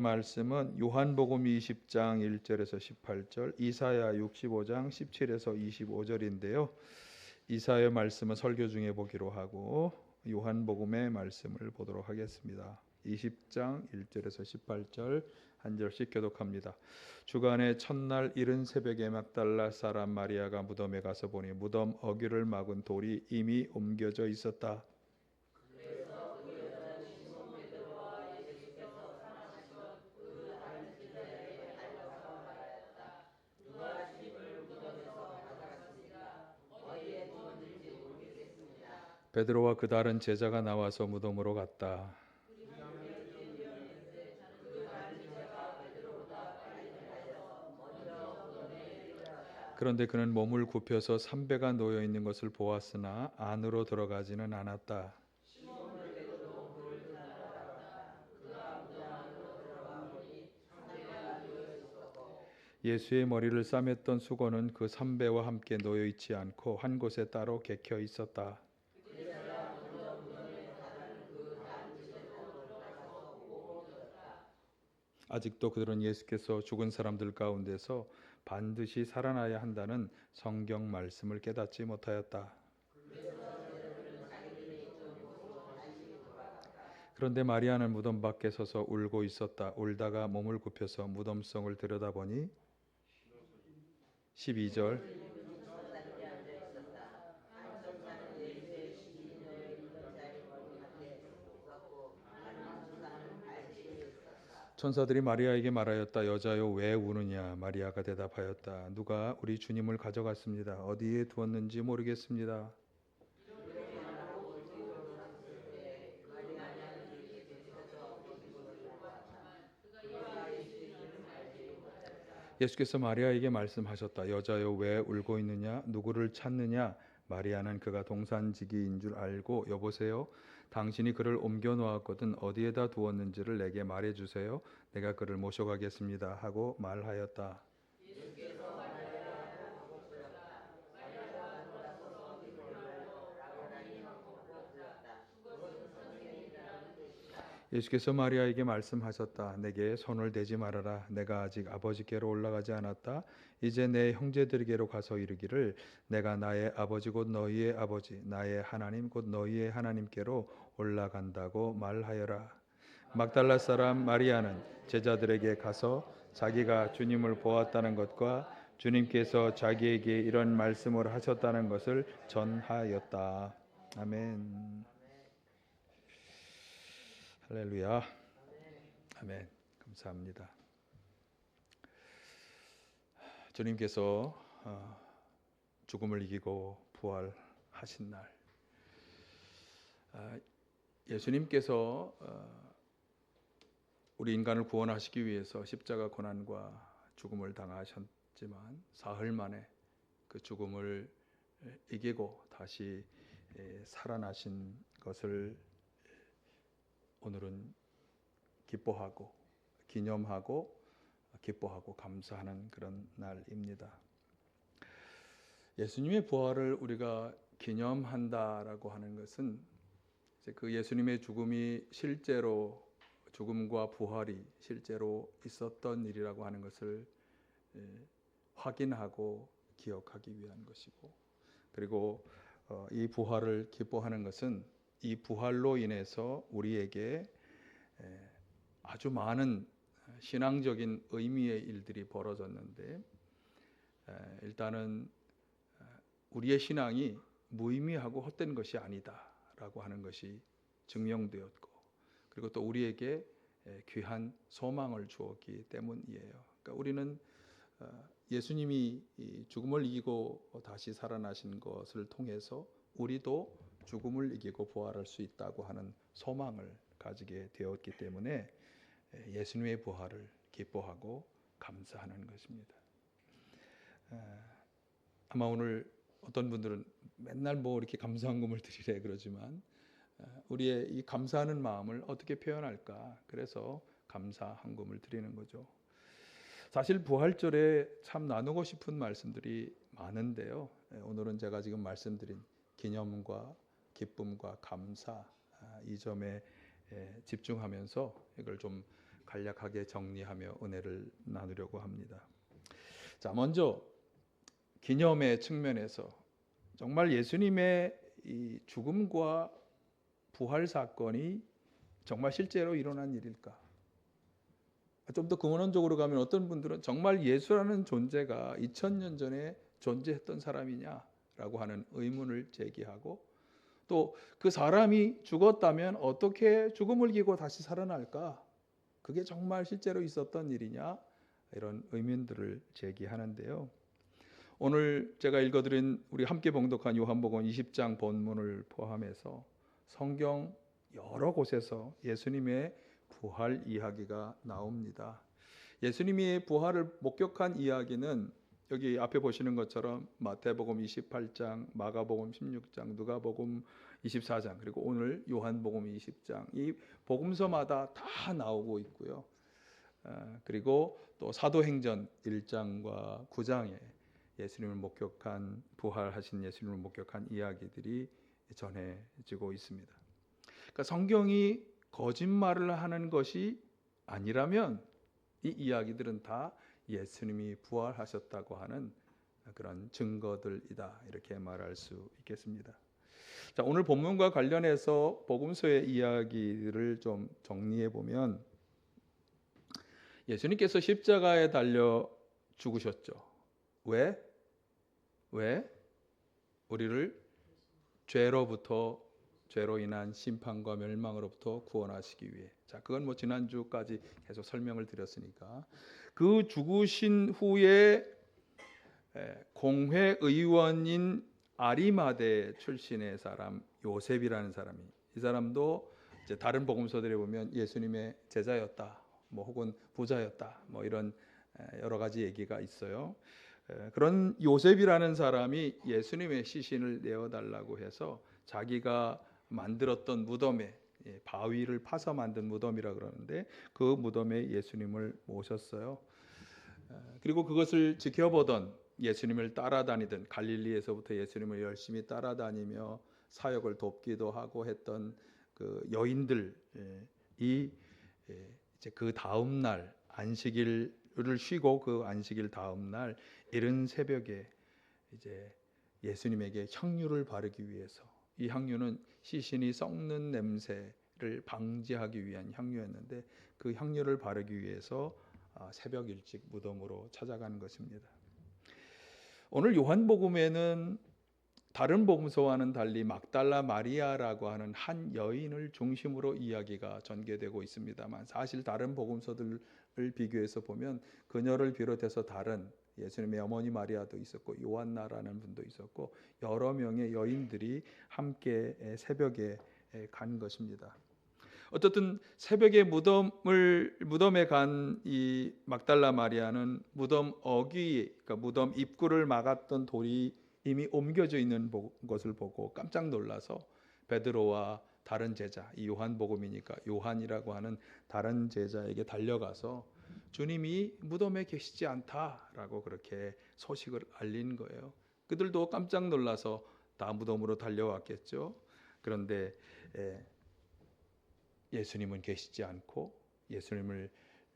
말씀은 요한복음 20장 1절에서 18절, 이사야 65장 17에서 25절인데요. 이사야 말씀은 설교 중에 보기로 하고 요한복음의 말씀을 보도록 하겠습니다. 20장 1절에서 18절 한 절씩 교독합니다. 주간의 첫날 이른 새벽에 막달라 사람 마리아가 무덤에 가서 보니 무덤 어귀를 막은 돌이 이미 옮겨져 있었다. 베드로와 그 다른 제자가 나와서 무덤으로 갔다. 그런데 그는 몸을 굽혀서 삼배가 놓여 있는 것을 보았으나 안으로 들어가지는 않았다. 예수의 머리를 싸맸던 수건은 그 삼배와 함께 놓여 있지 않고 한 곳에 따로 개켜 있었다. 아직도 그들은 예수께서 죽은 사람들 가운데서 반드시 살아나야 한다는 성경 말씀을 깨닫지 못하였다. 그런데 마리아는 무덤 밖에 서서 울고 있었다. 울다가 몸을 굽혀서 무덤성을 들여다보니 12절 천사들이 마리아에게 말하였다. 여자여 왜 우느냐? 마리아가 대답하였다. 누가 우리 주님을 가져갔습니다. 어디에 두었는지 모르겠습니다. 예수께서 마리아에게 말씀하셨다. 여자여 왜 울고 있느냐? 누구를 찾느냐? 마리아는 그가 동산지기인 줄 알고 여보세요. 당신이 그를 옮겨 놓았거든 어디에다 두었는지를 내게 말해 주세요. 내가 그를 모셔가겠습니다. 하고 말하였다. 예수께서 마리아에게 말씀하셨다. 내게 손을 대지 말아라. 내가 아직 아버지께로 올라가지 않았다. 이제 내 형제들에게로 가서 이르기를 내가 나의 아버지 곧 너희의 아버지 나의 하나님 곧 너희의 하나님께로 올라간다고 말하여라. 막달라 사람 마리아는 제자들에게 가서 자기가 주님을 보았다는 것과 주님께서 자기에게 이런 말씀을 하셨다는 것을 전하였다. 아멘. 할렐루야. 아멘. 감사합니다. 주님께서 죽음을 이기고 부활하신 날, 예수님께서 우리 인간을 구원하시기 위해서 십자가 고난과 죽음을 당하셨지만 사흘 만에 그 죽음을 이기고 다시 살아나신 것을 오늘은 기뻐하고 기념하고 기뻐하고 감사하는 그런 날입니다. 예수님의 부활을 우리가 기념한다라고 하는 것은 이제 그 예수님의 죽음이 실제로 죽음과 부활이 실제로 있었던 일이라고 하는 것을 확인하고 기억하기 위한 것이고, 그리고 이 부활을 기뻐하는 것은 이 부활로 인해서 우리에게 아주 많은 신앙적인 의미의 일들이 벌어졌는데, 일단은 우리의 신앙이 무의미하고 헛된 것이 아니다라고 하는 것이 증명되었고, 그리고 또 우리에게 귀한 소망을 주었기 때문이에요. 그러니까 우리는 예수님이 죽음을 이기고 다시 살아나신 것을 통해서 우리도 죽음을 이기고 부활할 수 있다고 하는 소망을 가지게 되었기 때문에 예수님의 부활을 기뻐하고 감사하는 것입니다. 아마 오늘 어떤 분들은 맨날 뭐 이렇게 감사한금을 드리래 그러지만 우리의 이 감사하는 마음을 어떻게 표현할까? 그래서 감사한금을 드리는 거죠. 사실 부활절에 참 나누고 싶은 말씀들이 많은데요. 오늘은 제가 지금 말씀드린 기념과 기쁨과 감사 이 점에 집중하면서 이걸 좀 간략하게 정리하며 은혜를 나누려고 합니다. 자, 먼저 기념의 측면에서 정말 예수님의 이 죽음과 부활 사건이 정말 실제로 일어난 일일까? 좀 더 근원적으로 가면 어떤 분들은 정말 예수라는 존재가 2000년 전에 존재했던 사람이냐라고 하는 의문을 제기하고, 또 그 사람이 죽었다면 어떻게 죽음을 이기고 다시 살아날까? 그게 정말 실제로 있었던 일이냐? 이런 의문들을 제기하는데요. 오늘 제가 읽어드린 우리 함께 봉독한 요한복음 20장 본문을 포함해서 성경 여러 곳에서 예수님의 부활 이야기가 나옵니다. 예수님이 부활을 목격한 이야기는 여기 앞에 보시는 것처럼 마태복음 28장, 마가복음 16장, 누가복음 24장, 그리고 오늘 요한복음 20장, 이 복음서마다 다 나오고 있고요. 그리고 또 사도행전 1장과 9장에 예수님을 목격한, 부활하신 예수님을 목격한 이야기들이 전해지고 있습니다. 그러니까 성경이 거짓말을 하는 것이 아니라면 이 이야기들은 다 예수님이 부활하셨다고 하는 그런 증거들이다, 이렇게 말할 수 있겠습니다. 자, 오늘 본문과 관련해서 복음서의 이야기를 좀 정리해 보면, 예수님께서 십자가에 달려 죽으셨죠. 왜? 우리를 죄로 인한 심판과 멸망으로부터 구원하시기 위해. 자, 그건 뭐 지난주까지 계속 설명을 드렸으니까. 그 죽으신 후에 공회의원인 아리마대 출신의 사람 요셉이라는 사람이, 이 사람도 이제 다른 복음서들에 보면 예수님의 제자였다, 뭐 혹은 부자였다, 뭐 이런 여러 가지 얘기가 있어요. 그런 요셉이라는 사람이 예수님의 시신을 내어달라고 해서 자기가 만들었던 무덤에, 바위를 파서 만든 무덤이라 그러는데 그 무덤에 예수님을 모셨어요. 그리고 그것을 지켜보던, 예수님을 따라다니던, 갈릴리에서부터 예수님을 열심히 따라다니며 사역을 돕기도 하고 했던 그 여인들이 이제 그 다음 날 안식일을 쉬고 그 안식일 다음 날 이른 새벽에 이제 예수님에게 향유를 바르기 위해서, 이 향유는 시신이 썩는 냄새를 방지하기 위한 향유였는데 그 향유를 바르기 위해서 새벽 일찍 무덤으로 찾아가는 것입니다. 오늘 요한복음에는 다른 복음서와는 달리 막달라 마리아라고 하는 한 여인을 중심으로 이야기가 전개되고 있습니다만, 사실 다른 복음서들을 비교해서 보면 그녀를 비롯해서 다른, 예수님의 어머니 마리아도 있었고 요한나라는 분도 있었고 여러 명의 여인들이 함께 새벽에 간 것입니다. 어쨌든 새벽에 무덤에 간 이 막달라 마리아는 무덤 어귀, 그러니까 무덤 입구를 막았던 돌이 이미 옮겨져 있는 것을 보고 깜짝 놀라서 베드로와 다른 제자, 이 요한복음이니까 요한이라고 하는 다른 제자에게 달려가서 주님이 무덤에 계시지 않다라고 그렇게 소식을 알린 거예요. 그들도 깜짝 놀라서 다 무덤으로 달려왔겠죠. 그런데 예수님은 계시지 않고, 예수님을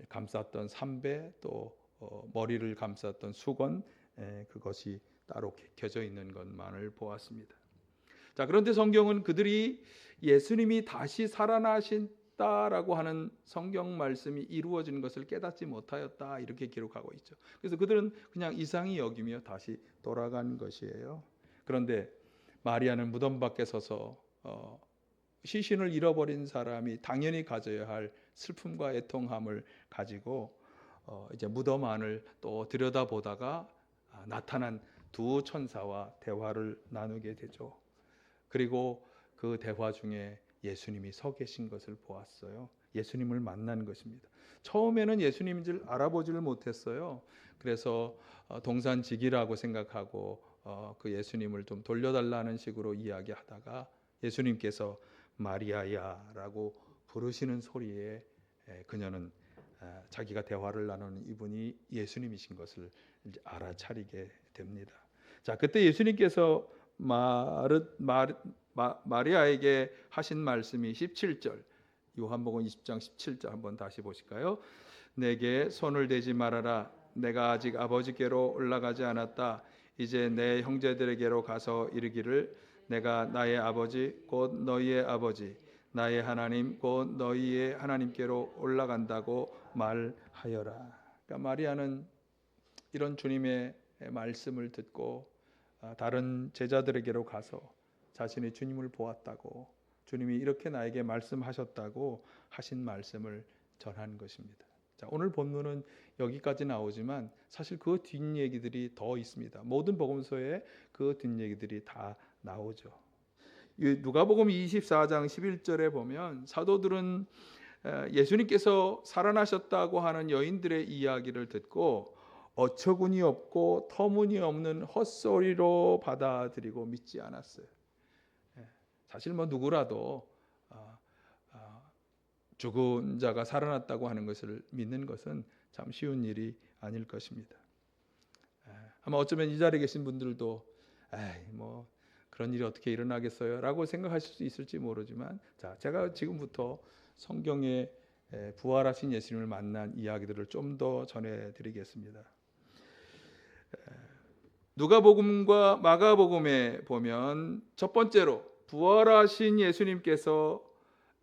감쌌던 삼배, 또 머리를 감쌌던 수건, 그것이 따로 켜져 있는 것만을 보았습니다. 자, 그런데 성경은 그들이 예수님이 다시 살아나신다라고 하는 성경 말씀이 이루어진 것을 깨닫지 못하였다, 이렇게 기록하고 있죠. 그래서 그들은 그냥 이상히 여기며 다시 돌아간 것이에요. 그런데 마리아는 무덤 밖에 서서 시신을 잃어버린 사람이 당연히 가져야 할 슬픔과 애통함을 가지고 이제 무덤 안을 또 들여다보다가 나타난 두 천사와 대화를 나누게 되죠. 그리고 그 대화 중에 예수님이 서 계신 것을 보았어요. 예수님을 만난 것입니다. 처음에는 예수님인 줄 알아보지를 못했어요. 그래서 동산직이라고 생각하고 그 예수님을 좀 돌려달라는 식으로 이야기하다가 예수님께서 마리아야 라고 부르시는 소리에 그녀는 자기가 대화를 나누는 이분이 예수님이신 것을 이제 알아차리게 됩니다. 자, 그때 예수님께서 마리아에게 하신 말씀이 17절, 요한복음 20장 17절 한번 다시 보실까요? 내게 손을 대지 말아라. 내가 아직 아버지께로 올라가지 않았다. 이제 내 형제들에게로 가서 이르기를 내가 나의 아버지 곧 너희의 아버지 나의 하나님 곧 너희의 하나님께로 올라간다고 말하여라. 그러니까 마리아는 이런 주님의 말씀을 듣고 다른 제자들에게로 가서 자신이 주님을 보았다고, 주님이 이렇게 나에게 말씀하셨다고 하신 말씀을 전한 것입니다. 자, 오늘 본문은 여기까지 나오지만 사실 그 뒷얘기들이 더 있습니다. 모든 복음서에 그 뒷얘기들이 다 나오죠. 누가복음 24장 11절에 보면 사도들은 예수님께서 살아나셨다고 하는 여인들의 이야기를 듣고 어처구니 없고 터무니없는 헛소리로 받아들이고 믿지 않았어요. 사실 뭐 누구라도 죽은 자가 살아났다고 하는 것을 믿는 것은 참 쉬운 일이 아닐 것입니다. 아마 어쩌면 이 자리에 계신 분들도 뭐 그런 일이 어떻게 일어나겠어요? 라고 생각하실 수 있을지 모르지만, 자, 제가 지금부터 성경에 부활하신 예수님을 만난 이야기들을 좀 더 전해드리겠습니다. 누가복음과 마가복음에 보면 첫 번째로 부활하신 예수님께서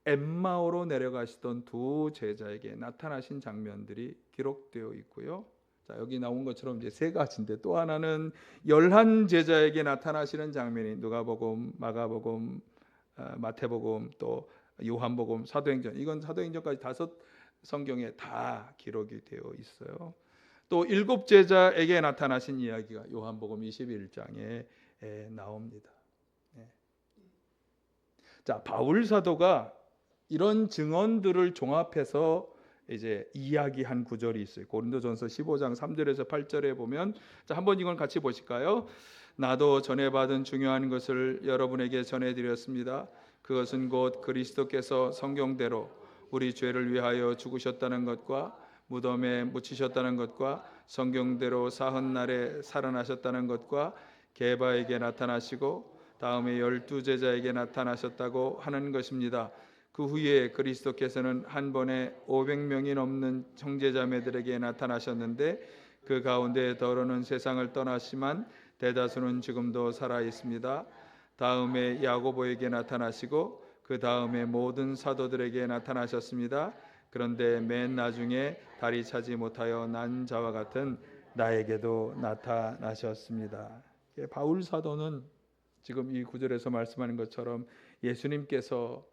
엠마오로 내려가시던 두 제자에게 나타나신 장면들이 기록되어 있고요. 자, 여기 나온 것처럼 이제 세 가지인데, 또 하나는 11 제자에게 나타나시는 장면이 누가복음, 마가복음, 마태복음, 또 요한복음, 사도행전, 이건 사도행전까지 5 성경에 다 기록이 되어 있어요. 또 7 제자에게 나타나신 이야기가 요한복음 21장에 나옵니다. 자, 바울 사도가 이런 증언들을 종합해서 이제 이야기한 구절이 있어요. 고린도전서 15장 3절에서 8절에 보면, 자, 한번 이건 같이 보실까요? 나도 전해받은 중요한 것을 여러분에게 전해드렸습니다. 그것은 곧 그리스도께서 성경대로 우리 죄를 위하여 죽으셨다는 것과 무덤에 묻히셨다는 것과 성경대로 사흘 날에 살아나셨다는 것과 게바에게 나타나시고 다음에 12 제자에게 나타나셨다고 하는 것입니다. 그 후에 그리스도께서는 한 번에 500명이 넘는 형제자매들에게 나타나셨는데 그 가운데 더러는 세상을 떠났지만 대다수는 지금도 살아 있습니다. 다음에 야고보에게 나타나시고 그 다음에 모든 사도들에게 나타나셨습니다. 그런데 맨 나중에 다리 차지 못하여 난 자와 같은 나에게도 나타나셨습니다. 바울 사도는 지금 이 구절에서 말씀하는 것처럼 예수님께서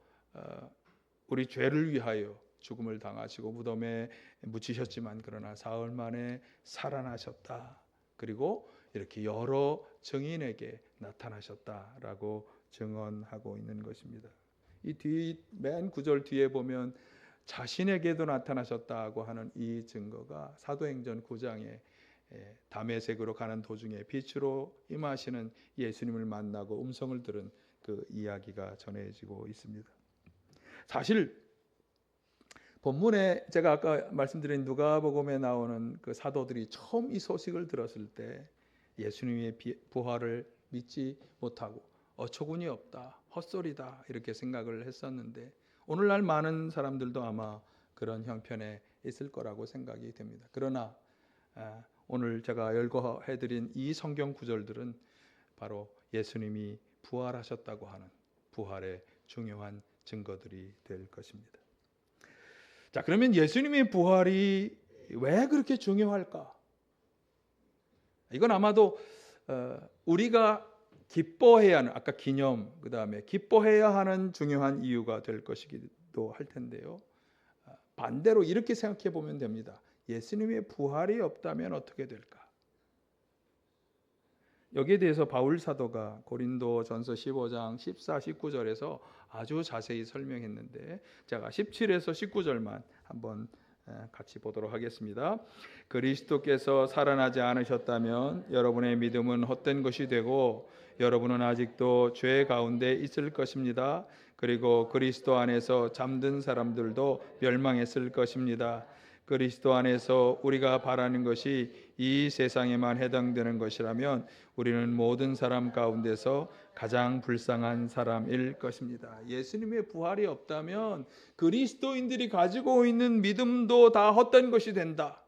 우리 죄를 위하여 죽음을 당하시고 무덤에 묻히셨지만 그러나 사흘 만에 살아나셨다. 그리고 이렇게 여러 증인에게 나타나셨다라고 증언하고 있는 것입니다. 이 뒤 맨 구절 뒤에 보면 자신에게도 나타나셨다고 하는 이 증거가 사도행전 9장에 다메섹으로 가는 도중에 빛으로 임하시는 예수님을 만나고 음성을 들은 그 이야기가 전해지고 있습니다. 사실 본문에 제가 아까 말씀드린 누가복음에 나오는 그 사도들이 처음 이 소식을 들었을 때 예수님의 부활을 믿지 못하고 어처구니 없다, 헛소리다 이렇게 생각을 했었는데, 오늘날 많은 사람들도 아마 그런 형편에 있을 거라고 생각이 됩니다. 그러나 오늘 제가 열거해드린 이 성경 구절들은 바로 예수님이 부활하셨다고 하는 부활의 중요한 증거들이 될 것입니다. 자, 그러면 예수님의 부활이 왜 그렇게 중요할까? 이건 아마도 우리가 기뻐해야 하는, 아까 기념, 그 다음에 기뻐해야 하는 중요한 이유가 될 것이기도 할 텐데요. 반대로 이렇게 생각해 보면 됩니다. 예수님의 부활이 없다면 어떻게 될까? 여기에 대해서 바울 사도가 고린도전서 15장 14, 19절에서 아주 자세히 설명했는데, 제가 17에서 19절만 한번 같이 보도록 하겠습니다. 그리스도께서 살아나지 않으셨다면 여러분의 믿음은 헛된 것이 되고 여러분은 아직도 죄 가운데 있을 것입니다. 그리고 그리스도 안에서 잠든 사람들도 멸망했을 것입니다. 그리스도 안에서 우리가 바라는 것이 이 세상에만 해당되는 것이라면 우리는 모든 사람 가운데서 가장 불쌍한 사람일 것입니다. 예수님의 부활이 없다면 그리스도인들이 가지고 있는 믿음도 다 헛된 것이 된다.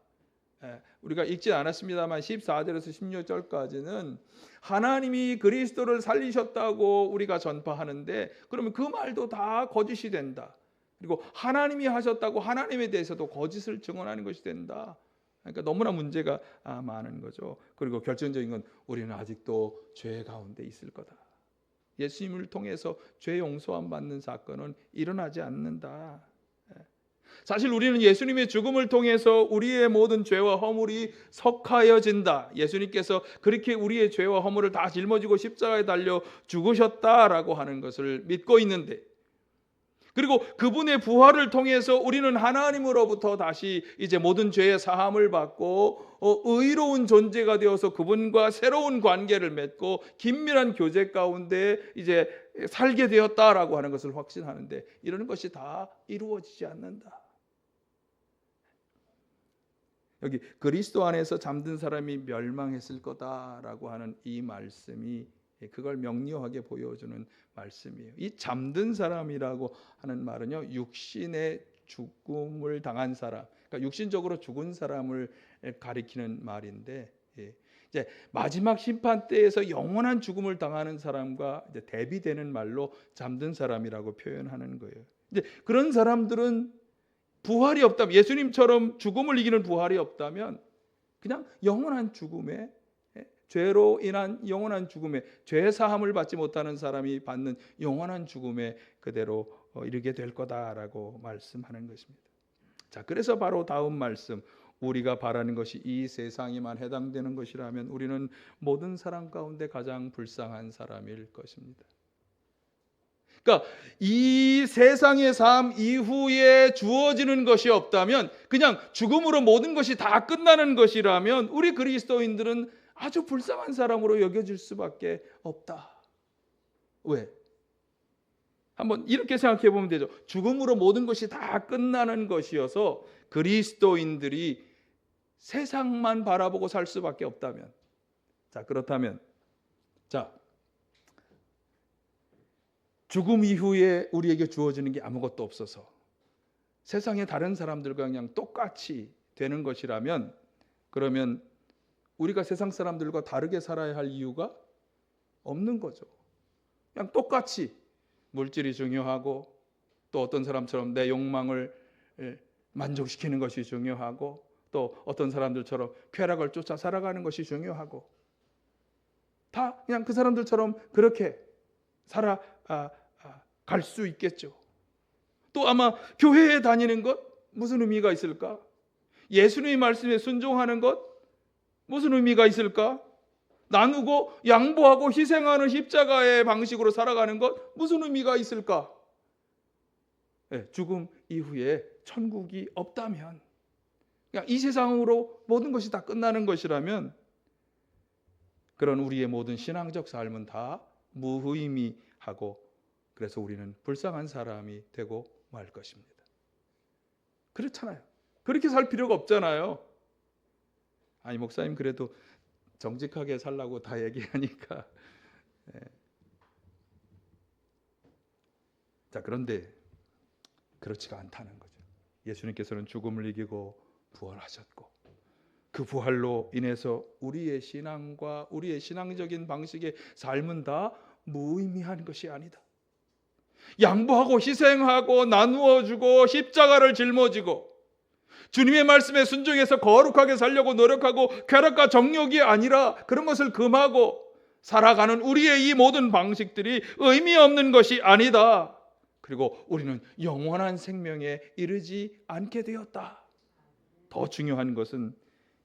우리가 읽지 않았습니다만 14절에서 16절까지는 하나님이 그리스도를 살리셨다고 우리가 전파하는데, 그러면 그 말도 다 거짓이 된다. 그리고 하나님이 하셨다고 하나님에 대해서도 거짓을 증언하는 것이 된다. 그러니까 너무나 문제가 많은 거죠. 그리고 결정적인 건 우리는 아직도 죄 가운데 있을 거다. 예수님을 통해서 죄 용서함 받는 사건은 일어나지 않는다. 사실 우리는 예수님의 죽음을 통해서 우리의 모든 죄와 허물이 속하여진다. 예수님께서 그렇게 우리의 죄와 허물을 다 짊어지고 십자가에 달려 죽으셨다라고 하는 것을 믿고 있는데, 그리고 그분의 부활을 통해서 우리는 하나님으로부터 다시 이제 모든 죄의 사함을 받고 의로운 존재가 되어서 그분과 새로운 관계를 맺고 긴밀한 교제 가운데 이제 살게 되었다라고 하는 것을 확신하는데, 이런 것이 다 이루어지지 않는다. 여기 그리스도 안에서 잠든 사람이 멸망했을 거다라고 하는 이 말씀이 그걸 명료하게 보여주는 말씀이에요. 이 잠든 사람이라고 하는 말은요, 육신의 죽음을 당한 사람, 그러니까 육신적으로 죽은 사람을 가리키는 말인데, 이제 마지막 심판 때에서 영원한 죽음을 당하는 사람과 이제 대비되는 말로 잠든 사람이라고 표현하는 거예요. 이제 그런 사람들은 부활이 없다면, 예수님처럼 죽음을 이기는 부활이 없다면 그냥 영원한 죽음에, 죄로 인한 영원한 죽음에, 죄 사함을 받지 못하는 사람이 받는 영원한 죽음에 그대로 이르게 될 거다라고 말씀하는 것입니다. 자, 그래서 바로 다음 말씀, 우리가 바라는 것이 이 세상에만 해당되는 것이라면 우리는 모든 사람 가운데 가장 불쌍한 사람일 것입니다. 그러니까 이 세상의 삶 이후에 주어지는 것이 없다면, 그냥 죽음으로 모든 것이 다 끝나는 것이라면 우리 그리스도인들은 아주 불쌍한 사람으로 여겨질 수밖에 없다. 왜? 한번 이렇게 생각해 보면 되죠. 죽음으로 모든 것이 다 끝나는 것이어서 그리스도인들이 세상만 바라보고 살 수밖에 없다면, 자, 그렇다면, 자, 죽음 이후에 우리에게 주어지는 게 아무것도 없어서 세상의 다른 사람들과 그냥 똑같이 되는 것이라면, 그러면 우리가 세상 사람들과 다르게 살아야 할 이유가 없는 거죠. 그냥 똑같이 물질이 중요하고, 또 어떤 사람처럼 내 욕망을 만족시키는 것이 중요하고, 또 어떤 사람들처럼 쾌락을 쫓아 살아가는 것이 중요하고, 다 그냥 그 사람들처럼 그렇게 살아갈 수 있겠죠. 또 아마 교회에 다니는 것 무슨 의미가 있을까? 예수님의 말씀에 순종하는 것 무슨 의미가 있을까? 나누고 양보하고 희생하는 십자가의 방식으로 살아가는 것 무슨 의미가 있을까? 죽음 이후에 천국이 없다면, 그냥 이 세상으로 모든 것이 다 끝나는 것이라면 그런 우리의 모든 신앙적 삶은 다 무의미하고, 그래서 우리는 불쌍한 사람이 되고 말 것입니다. 그렇잖아요. 그렇게 살 필요가 없잖아요. 아니, 목사님 그래도 정직하게 살라고 다 얘기하니까. 자, 그런데 그렇지가 않다는 거죠. 예수님께서는 죽음을 이기고 부활하셨고, 그 부활로 인해서 우리의 신앙과 우리의 신앙적인 방식의 삶은 다 무의미한 것이 아니다. 양보하고 희생하고 나누어 주고 십자가를 짊어지고 주님의 말씀에 순종해서 거룩하게 살려고 노력하고 쾌락과 정욕이 아니라 그런 것을 금하고 살아가는 우리의 이 모든 방식들이 의미 없는 것이 아니다. 그리고 우리는 영원한 생명에 이르지 않게 되었다. 더 중요한 것은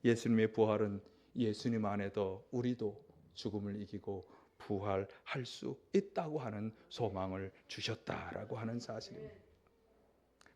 예수님의 부활은 예수님 안에도 우리도 죽음을 이기고 부활할 수 있다고 하는 소망을 주셨다라고 하는 사실입니다.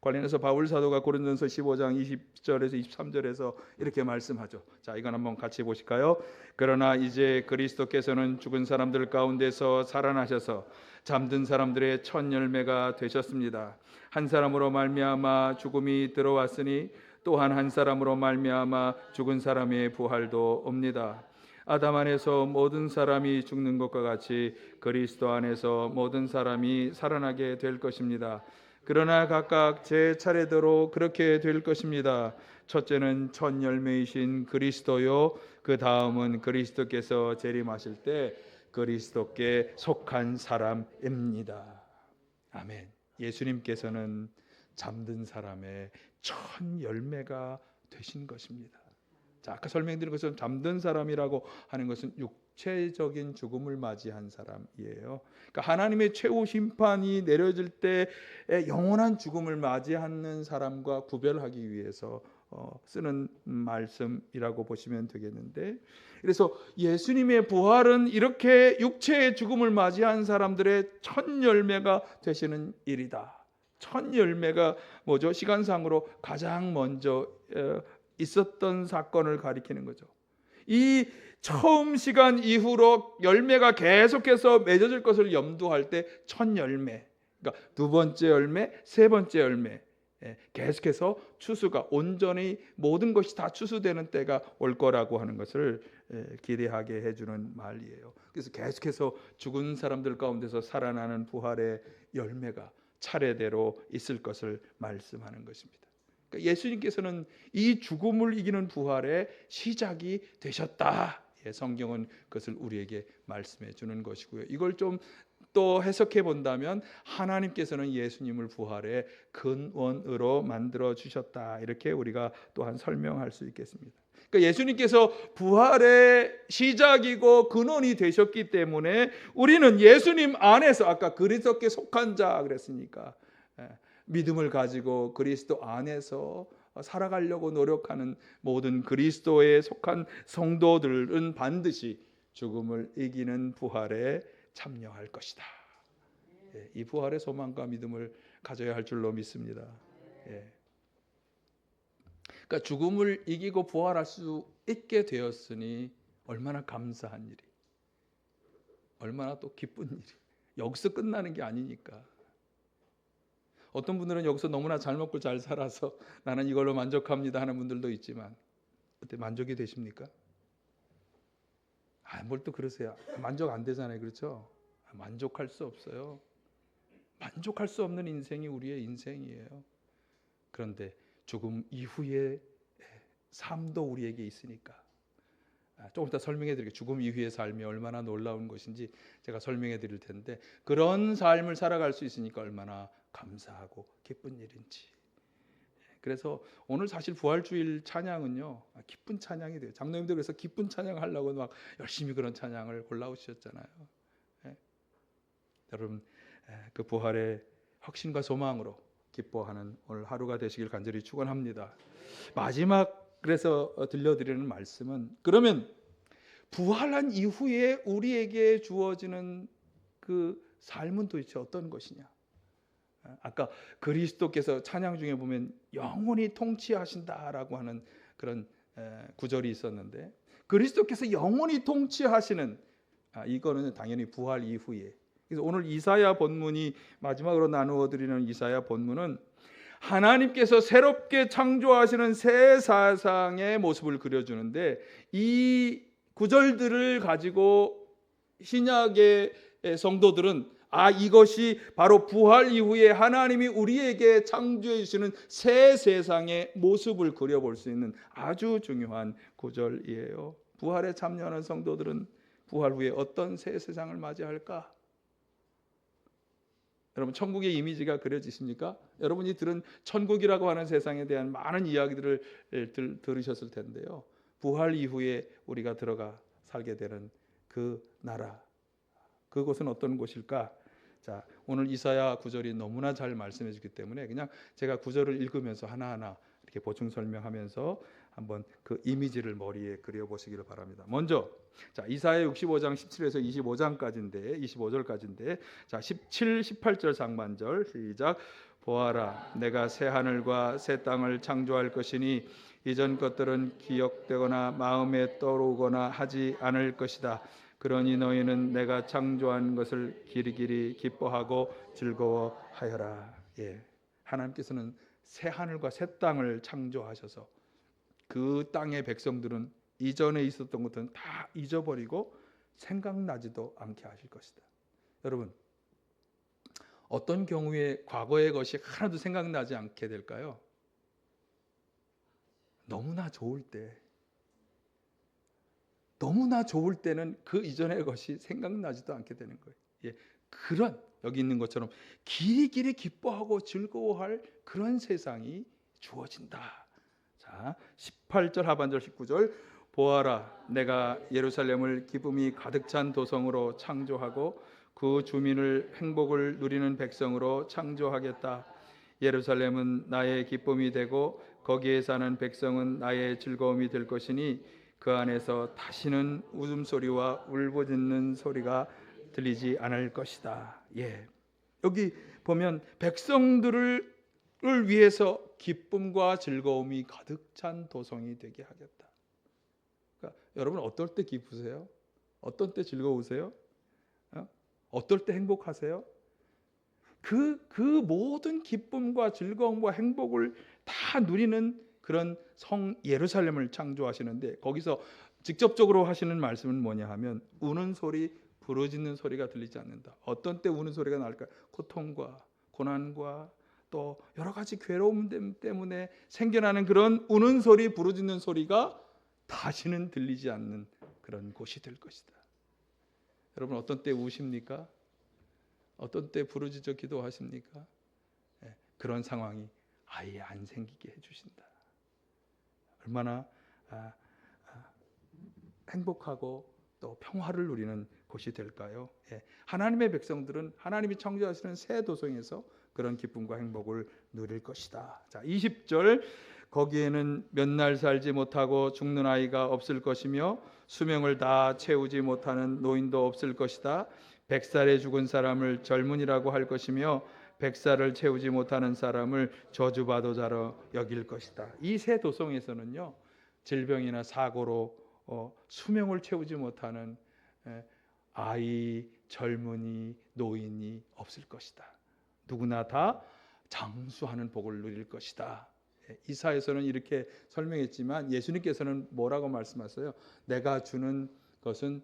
관련해서 바울 사도가 고린도전서 15장 20절에서 23절에서 이렇게 말씀하죠. 자, 이건 한번 같이 보실까요? 그러나 이제 그리스도께서는 죽은 사람들 가운데서 살아나셔서 잠든 사람들의 첫 열매가 되셨습니다. 한 사람으로 말미암아 죽음이 들어왔으니 또한 한 사람으로 말미암아 죽은 사람의 부활도 옵니다. 아담 안에서 모든 사람이 죽는 것과 같이 그리스도 안에서 모든 사람이 살아나게 될 것입니다. 그러나 각각 제 차례대로 그렇게 될 것입니다. 첫째는 첫 열매이신 그리스도요, 그 다음은 그리스도께서 재림하실 때 그리스도께 속한 사람입니다. 아멘. 예수님께서는 잠든 사람의 첫 열매가 되신 것입니다. 자, 아까 설명드린 것처럼 잠든 사람이라고 하는 것은 육체적인 죽음을 맞이한 사람이에요. 그러니까 하나님의 최후 심판이 내려질 때 영원한 죽음을 맞이하는 사람과 구별하기 위해서 쓰는 말씀이라고 보시면 되겠는데, 그래서 예수님의 부활은 이렇게 육체의 죽음을 맞이한 사람들의 첫 열매가 되시는 일이다. 첫 열매가 뭐죠? 시간상으로 가장 먼저 있었던 사건을 가리키는 거죠. 이 처음 시간 이후로 열매가 계속해서 맺어질 것을 염두할 때 첫 열매, 그러니까 두 번째 열매, 세 번째 열매, 계속해서 추수가 온전히 모든 것이 다 추수되는 때가 올 거라고 하는 것을 기대하게 해주는 말이에요. 그래서 계속해서 죽은 사람들 가운데서 살아나는 부활의 열매가 차례대로 있을 것을 말씀하는 것입니다. 그러니까 예수님께서는 이 죽음을 이기는 부활의 시작이 되셨다. 성경은 그것을 우리에게 말씀해 주는 것이고요. 이걸 좀 또 해석해 본다면 하나님께서는 예수님을 부활의 근원으로 만들어 주셨다. 이렇게 우리가 또한 설명할 수 있겠습니다. 그러니까 예수님께서 부활의 시작이고 근원이 되셨기 때문에 우리는 예수님 안에서, 아까 그리스도께 속한 자 그랬으니까, 믿음을 가지고 그리스도 안에서 살아가려고 노력하는 모든 그리스도에 속한 성도들은 반드시 죽음을 이기는 부활에 참여할 것이다. 이 부활의 소망과 믿음을 가져야 할 줄로 믿습니다. 그러니까 죽음을 이기고 부활할 수 있게 되었으니 얼마나 감사한 일이, 얼마나 또 기쁜 일이. 여기서 끝나는 게 아니니까. 어떤 분들은 여기서 너무나 잘 먹고 잘 살아서 나는 이걸로 만족합니다 하는 분들도 있지만, 그때 만족이 되십니까? 뭘 또 그러세요. 만족 안 되잖아요. 그렇죠? 만족할 수 없어요. 만족할 수 없는 인생이 우리의 인생이에요. 그런데 죽음 이후의 삶도 우리에게 있으니까, 조금 이따 설명해 드릴게요. 죽음 이후의 삶이 얼마나 놀라운 것인지 제가 설명해 드릴 텐데, 그런 삶을 살아갈 수 있으니까 얼마나 감사하고 기쁜 일인지. 그래서 오늘 사실 부활주일 찬양은요, 기쁜 찬양이 돼요. 장로님들 그래서 기쁜 찬양 하려고 막 열심히 그런 찬양을 골라오셨잖아요. 여러분, 그 부활의 확신과 소망으로 기뻐하는 오늘 하루가 되시길 간절히 축원합니다. 마지막 그래서 들려드리는 말씀은, 그러면 부활한 이후에 우리에게 주어지는 그 삶은 도대체 어떤 것이냐? 아까 그리스도께서 찬양 중에 보면 영원히 통치하신다라고 하는 그런 구절이 있었는데, 그리스도께서 영원히 통치하시는, 이거는 당연히 부활 이후에. 그래서 오늘 이사야 본문이 마지막으로 나누어 드리는 이사야 본문은 하나님께서 새롭게 창조하시는 새 세상의 모습을 그려주는데, 이 구절들을 가지고 신약의 성도들은 이것이 바로 부활 이후에 하나님이 우리에게 창조해 주시는 새 세상의 모습을 그려볼 수 있는 아주 중요한 구절이에요. 부활에 참여하는 성도들은 부활 후에 어떤 새 세상을 맞이할까? 여러분, 천국의 이미지가 그려지십니까? 여러분이 들은 천국이라고 하는 세상에 대한 많은 이야기들을 들으셨을 텐데요. 부활 이후에 우리가 들어가 살게 되는 그 나라, 그곳은 어떤 곳일까? 자, 오늘 이사야 구절이 너무나 잘 말씀해 주기 때문에 그냥 제가 구절을 읽으면서 하나하나 이렇게 보충 설명하면서 한번 그 이미지를 머리에 그려보시기를 바랍니다. 먼저, 자, 이사야 65장 17에서 25절까지인데, 자, 17, 18절 상반절 시작. 보아라, 내가 새 하늘과 새 땅을 창조할 것이니 이전 것들은 기억되거나 마음에 떠오르거나 하지 않을 것이다. 그러니 너희는 내가 창조한 것을 기리기리 기뻐하고 즐거워하여라. 하나님께서는 새 하늘과 새 땅을 창조하셔서 그 땅의 백성들은 이전에 있었던 것들은 다 잊어버리고 생각나지도 않게 하실 것이다. 여러분, 어떤 경우에 과거의 것이 하나도 생각나지 않게 될까요? 너무나 좋을 때, 너무나 좋을 때는 그 이전의 것이 생각나지도 않게 되는 거예요. 예, 그런 여기 있는 것처럼 길이길이 기뻐하고 즐거워할 그런 세상이 주어진다. 자, 18절 하반절 19절 보아라, 내가 예루살렘을 기쁨이 가득 찬 도성으로 창조하고 그 주민을 행복을 누리는 백성으로 창조하겠다. 예루살렘은 나의 기쁨이 되고 거기에 사는 백성은 나의 즐거움이 될 것이니 그 안에서 다시는 웃음소리와 울부짖는 소리가 들리지 않을 것이다. 예. 여기 보면 백성들을 위해서 기쁨과 즐거움이 가득 찬 도성이 되게 하겠다. 그러니까 여러분 어떨 때 기쁘세요? 어떨 때 즐거우세요? 어떨 때 행복하세요? 그 모든 기쁨과 즐거움과 행복을 다 누리는 그런 성 예루살렘을 창조하시는데 거기서 직접적으로 하시는 말씀은 뭐냐 하면 우는 소리, 부르짖는 소리가 들리지 않는다. 어떤 때 우는 소리가 나올까? 고통과 고난과 또 여러 가지 괴로움 때문에 생겨나는 그런 우는 소리, 부르짖는 소리가 다시는 들리지 않는 그런 곳이 될 것이다. 여러분 어떤 때 우십니까? 어떤 때 부르짖어 기도하십니까? 예, 그런 상황이 아예 안 생기게 해주신다. 얼마나 행복하고 또 평화를 누리는 곳이 될까요? 예, 하나님의 백성들은 하나님이 창조하시는 새 도성에서 그런 기쁨과 행복을 누릴 것이다. 자, 20절 거기에는 몇 날 살지 못하고 죽는 아이가 없을 것이며 수명을 다 채우지 못하는 노인도 없을 것이다. 100살에 죽은 사람을 젊은이라고 할 것이며 100살을 채우지 못하는 사람을 저주받고자로 여길 것이다. 이 새 도성에서는요, 질병이나 사고로 수명을 채우지 못하는 아이, 젊은이, 노인이 없을 것이다. 누구나 다 장수하는 복을 누릴 것이다. 이사에서는 이렇게 설명했지만 예수님께서는 뭐라고 말씀하세요? 내가 주는 것은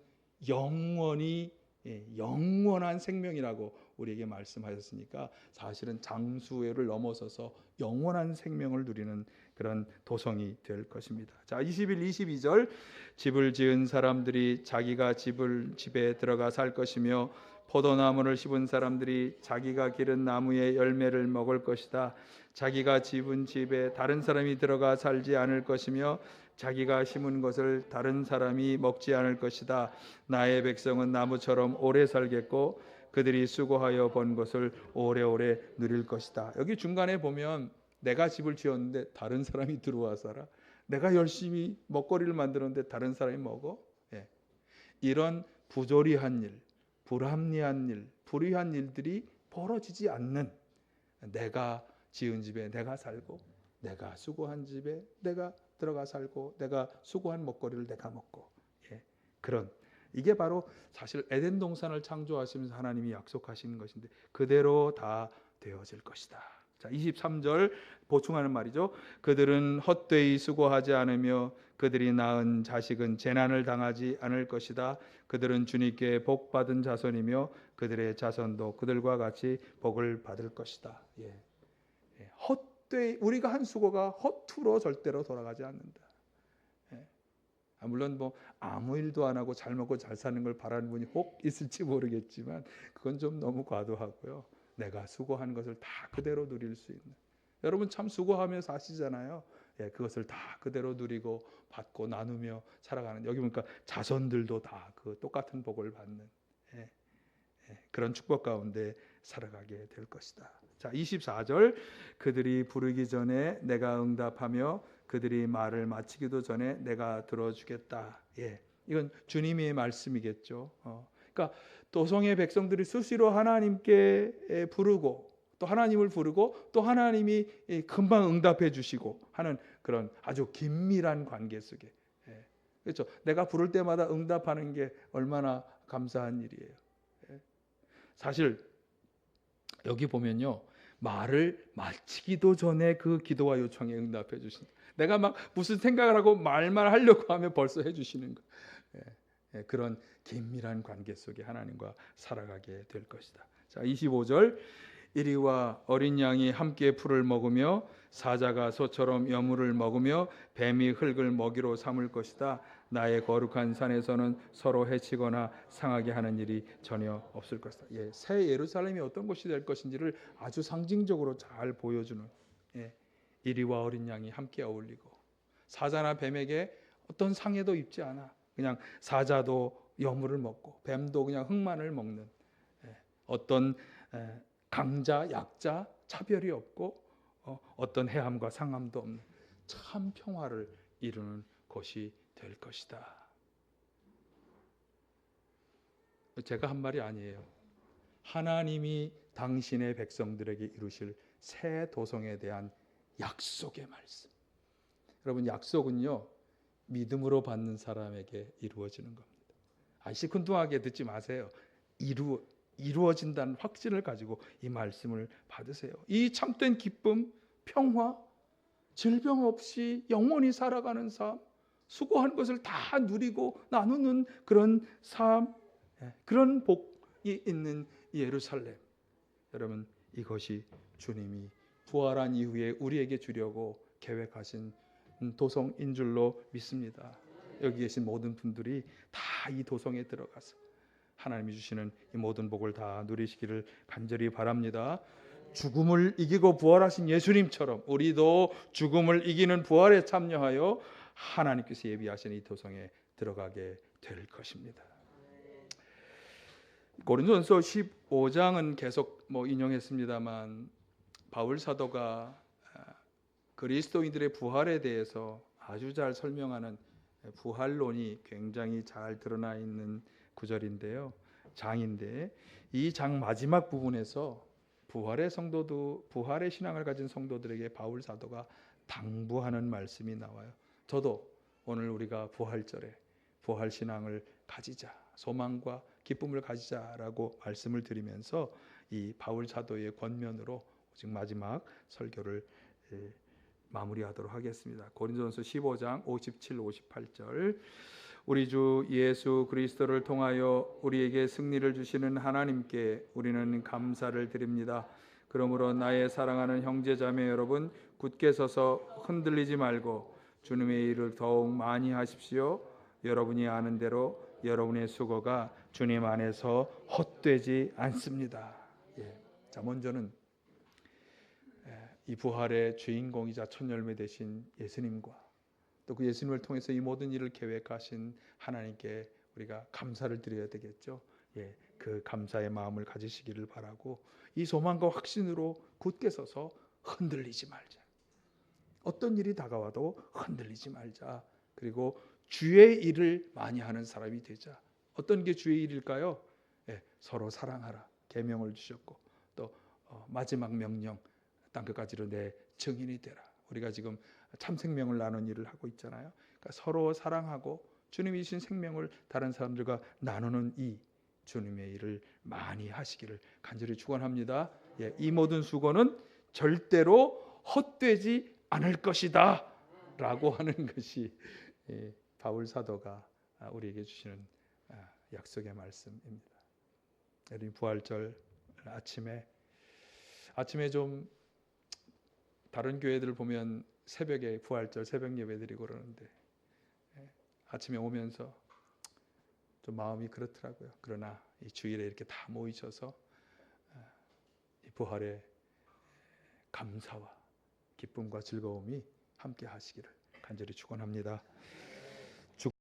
영원한 생명이라고 우리에게 말씀하셨으니까 사실은 장수회를 넘어서서 영원한 생명을 누리는 그런 도성이 될 것입니다. 자, 21, 22절 집을 지은 사람들이 자기가 집에 들어가 살 것이며 포도나무를 심은 사람들이 자기가 기른 나무의 열매를 먹을 것이다. 자기가 집은 집에 다른 사람이 들어가 살지 않을 것이며 자기가 심은 것을 다른 사람이 먹지 않을 것이다. 나의 백성은 나무처럼 오래 살겠고 그들이 수고하여 번 것을 오래오래 누릴 것이다. 여기 중간에 보면 내가 집을 지었는데 다른 사람이 들어와 살아. 내가 열심히 먹거리를 만드는데 다른 사람이 먹어. 예. 이런 부조리한 일, 불합리한 일, 불의한 일들이 벌어지지 않는 내가 지은 집에 내가 살고 내가 수고한 집에 내가 들어가 살고 내가 수고한 먹거리를 내가 먹고 그런 이게 바로 사실 에덴 동산을 창조하시면서 하나님이 약속하시는 것인데 그대로 다 되어질 것이다. 자, 23절 보충하는 말이죠. 그들은 헛되이 수고하지 않으며 그들이 낳은 자식은 재난을 당하지 않을 것이다. 그들은 주님께 복 받은 자손이며 그들의 자손도 그들과 같이 복을 받을 것이다. 헛되이 우리가 한 수고가 허투루 절대로 돌아가지 않는다. 물론 뭐 아무 일도 안 하고 잘 먹고 잘 사는 걸 바라는 분이 혹 있을지 모르겠지만 그건 좀 너무 과도하고요. 내가 수고한 것을 다 그대로 누릴 수 있는 여러분 참 수고하며 사시잖아요. 그것을 다 그대로 누리고 받고 나누며 살아가는 여기 보니까 자손들도 다 그 똑같은 복을 받는 그런 축복 가운데 살아가게 될 것이다. 자, 24절 그들이 부르기 전에 내가 응답하며 그들이 말을 마치기도 전에 내가 들어주겠다. 이건 주님의 말씀이겠죠. 그러니까 도성의 백성들이 수시로 하나님께 부르고 또 하나님을 부르고 또 하나님이 금방 응답해 주시고 하는 그런 아주 긴밀한 관계 속에 그렇죠. 내가 부를 때마다 응답하는 게 얼마나 감사한 일이에요. 사실 여기 보면요 말을 마치기도 전에 그 기도와 요청에 응답해 주신다. 내가 막 무슨 생각을 하고 말만 하려고 하면 벌써 해주시는 거. 그런 긴밀한 관계 속에 하나님과 살아가게 될 것이다. 자, 25절. 이리와 어린 양이 함께 풀을 먹으며 사자가 소처럼 여물을 먹으며 뱀이 흙을 먹이로 삼을 것이다. 나의 거룩한 산에서는 서로 해치거나 상하게 하는 일이 전혀 없을 것이다. 새 예루살렘이 어떤 곳이 될 것인지를 아주 상징적으로 잘 보여주는, 이리와 어린 양이 함께 어울리고, 사자나 뱀에게 어떤 상해도 입지 않아. 그냥 사자도 여물을 먹고 뱀도 그냥 흙만을 먹는, 어떤 강자 약자 차별이 없고 어떤 해함과 상함도 없는 참 평화를 이루는 것이 될 것이다. 제가 한 말이 아니에요. 하나님이 당신의 백성들에게 이루실 새 도성에 대한 약속의 말씀. 여러분, 약속은요, 믿음으로 받는 사람에게 이루어지는 겁니다. 시큰둥하게 듣지 마세요. 이루어진다는 확신을 가지고 이 말씀을 받으세요. 이 참된 기쁨, 평화, 질병 없이 영원히 살아가는 삶, 수고한 것을 다 누리고 나누는 그런 삶, 그런 복이 있는 예루살렘. 여러분, 이것이 주님이 부활한 이후에 우리에게 주려고 계획하신 도성인 줄로 믿습니다. 여기 계신 모든 분들이 다 이 도성에 들어가서 하나님이 주시는 이 모든 복을 다 누리시기를 간절히 바랍니다. 죽음을 이기고 부활하신 예수님처럼 우리도 죽음을 이기는 부활에 참여하여 하나님께서 예비하신 이 도성에 들어가게 될 것입니다. 고린도전서 15장은 계속 인용했습니다만, 바울 사도가 그리스도인들의 부활에 대해서 아주 잘 설명하는 부활론이 굉장히 잘 드러나 있는 구절인데요. 장인데, 이 장 마지막 부분에서 부활의 신앙을 가진 성도들에게 바울 사도가 당부하는 말씀이 나와요. 저도 오늘 우리가 부활절에 부활 신앙을 가지자, 소망과 기쁨을 가지자라고 말씀을 드리면서 이 바울 사도의 권면으로 지금 마지막 설교를 마무리하도록 하겠습니다. 고린도전서 15장 57, 58절. 우리 주 예수 그리스도를 통하여 우리에게 승리를 주시는 하나님께 우리는 감사를 드립니다. 그러므로 나의 사랑하는 형제자매 여러분, 굳게 서서 흔들리지 말고 주님의 일을 더욱 많이 하십시오. 여러분이 아는 대로 여러분의 수고가 주님 안에서 헛되지 않습니다. 자, 먼저는 이 부활의 주인공이자 첫 열매 되신 예수님과 또 그 예수님을 통해서 이 모든 일을 계획하신 하나님께 우리가 감사를 드려야 되겠죠. 그 감사의 마음을 가지시기를 바라고, 이 소망과 확신으로 굳게 서서 흔들리지 말자. 어떤 일이 다가와도 흔들리지 말자. 그리고 주의 일을 많이 하는 사람이 되자. 어떤 게 주의 일일까요? 서로 사랑하라 계명을 주셨고, 또 마지막 명령, 땅끝까지로 내 증인이 되라. 우리가 지금 참 생명을 나누는 일을 하고 있잖아요. 그러니까 서로 사랑하고 주님이 주신 생명을 다른 사람들과 나누는 이 주님의 일을 많이 하시기를 간절히 축원합니다. 이 모든 수고는 절대로 헛되지 않을 것이다 라고 하는 것이 바울 사도가 우리에게 주시는 약속의 말씀입니다. 여러분, 부활절 아침에 좀 다른 교회들 보면 새벽에 부활절 새벽 예배 드리고 그러는데, 아침에 오면서 좀 마음이 그렇더라고요. 그러나 이 주일에 이렇게 다 모이셔서 이 부활의 감사와 기쁨과 즐거움이 함께 하시기를 간절히 축원합니다.